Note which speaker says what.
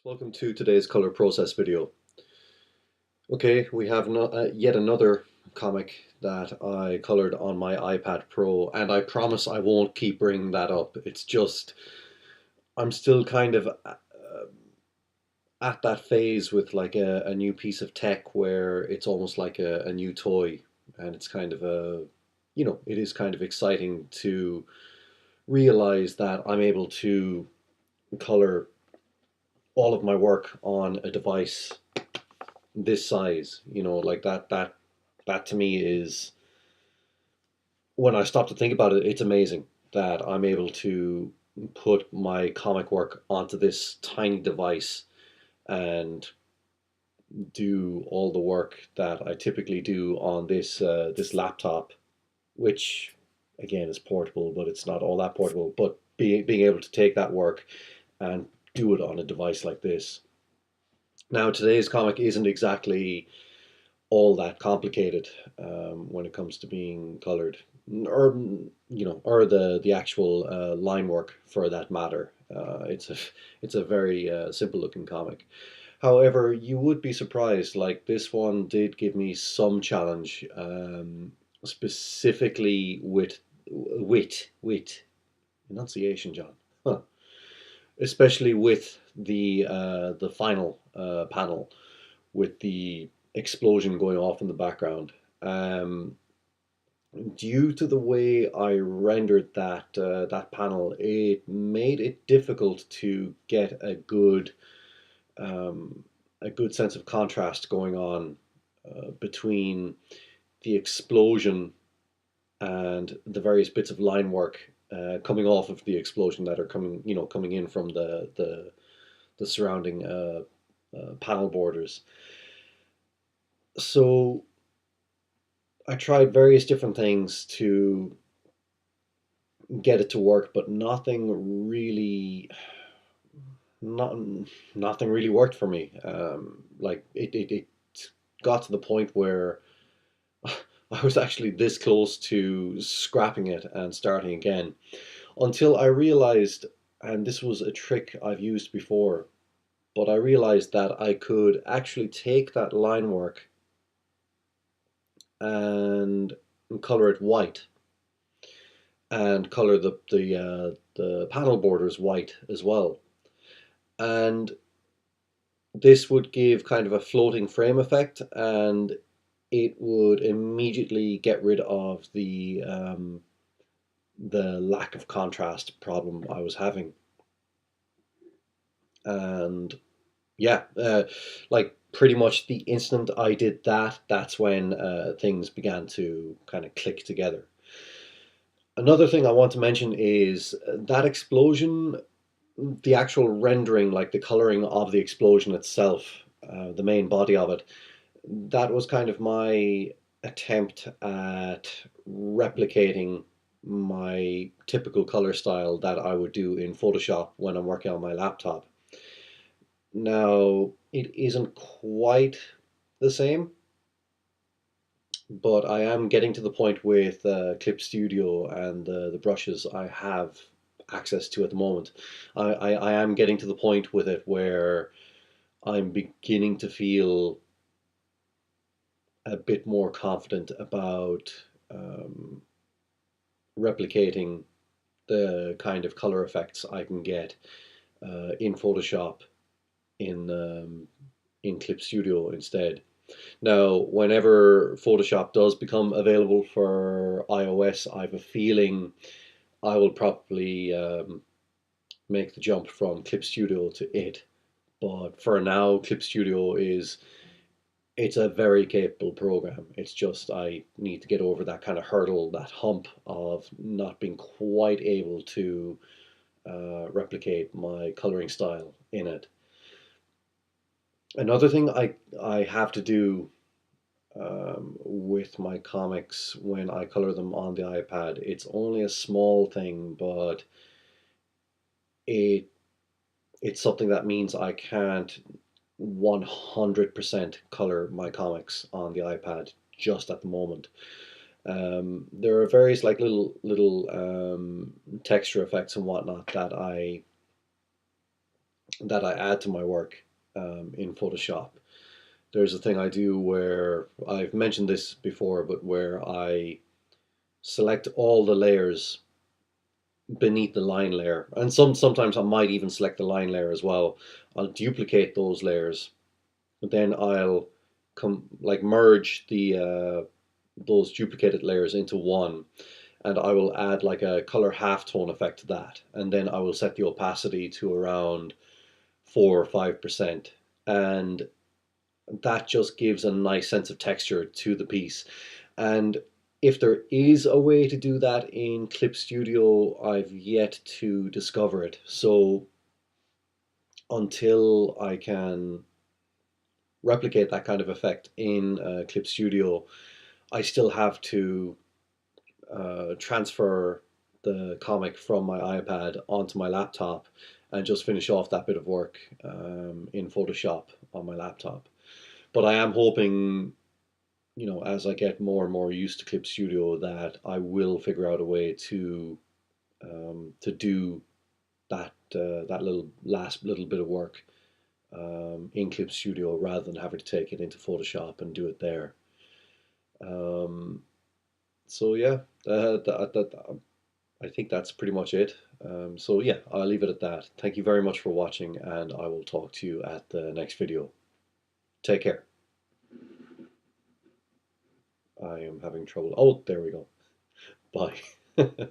Speaker 1: Welcome to today's color process video. Okay, we have yet another comic that I colored on my iPad Pro, and I promise I won't keep bringing that up. It's just, I'm still kind of at that phase with like a new piece of tech where it's almost like a new toy, and it's kind of it is kind of exciting to realize that I'm able to color all of my work on a device this size, like that to me is, when I stop to think about it, it's amazing that I'm able to put my comic work onto this tiny device and do all the work that I typically do on this laptop, which again is portable, but it's not all that portable. But being able to take that work and do it on a device like this. Now, today's comic isn't exactly all that complicated when it comes to being colored, or or the actual line work for that matter. It's a very simple looking comic. However, you would be surprised. Like, this one did give me some challenge, specifically with enunciation, John. Huh. Especially with the final panel, with the explosion going off in the background. Um, Due to the way I rendered that panel, it made it difficult to get um, a good sense of contrast going on between the explosion and the various bits of line work coming off of the explosion that are coming in from the surrounding panel borders. So I tried various different things to get it to work, but not, nothing really worked for me. Like it got to the point where I was actually this close to scrapping it and starting again, until I realized, and this was a trick I've used before, but I realized that I could actually take that line work and color it white, and color the panel borders white as well. And this would give kind of a floating frame effect, and it would immediately get rid of the lack of contrast problem I was having. And yeah, like pretty much the instant I did that, that's when things began to kind of click together. Another thing I want to mention is that explosion, the actual rendering, like the coloring of the explosion itself, the main body of it, that was kind of my attempt at replicating my typical color style that I would do in Photoshop when I'm working on my laptop. Now, it isn't quite the same, but I am getting to the point with Clip Studio and the brushes I have access to at the moment. I am getting to the point with it where I'm beginning to feel a bit more confident about um, replicating the kind of color effects I can get in Photoshop in Clip Studio instead. Now, whenever Photoshop does become available for iOS, I have a feeling I will probably make the jump from Clip Studio to it. But for now, Clip Studio is it's a very capable program. It's just I need to get over that kind of hurdle, that hump of not being quite able to replicate my coloring style in it. Another thing I have to do with my comics when I color them on the iPad, it's only a small thing, but it it's something that means I can't 100% color my comics on the iPad just at the moment. There are various like little texture effects and whatnot that that I add to my work in Photoshop. There's a thing I do where I've mentioned this before, but where I select all the layers beneath the line layer, and sometimes I might even select the line layer as well. I'll duplicate those layers, and then I'll come like merge the those duplicated layers into one, and I will add like a color halftone effect to that, and then I will set the opacity to around 4 or 5%, and that just gives a nice sense of texture to the piece. And if there is a way to do that in Clip Studio, I've yet to discover it. So until I can replicate that kind of effect in Clip Studio, I still have to transfer the comic from my iPad onto my laptop and just finish off that bit of work in Photoshop on my laptop. But I am hoping, as I get more and more used to Clip Studio, that I will figure out a way to do that little last little bit of work in Clip Studio rather than having to take it into Photoshop and do it there. Um, so yeah, I think that's pretty much it. So yeah, I'll leave it at that. Thank you very much for watching, and I will talk to you at the next video. Take care. I am having trouble. Oh, there we go. Bye.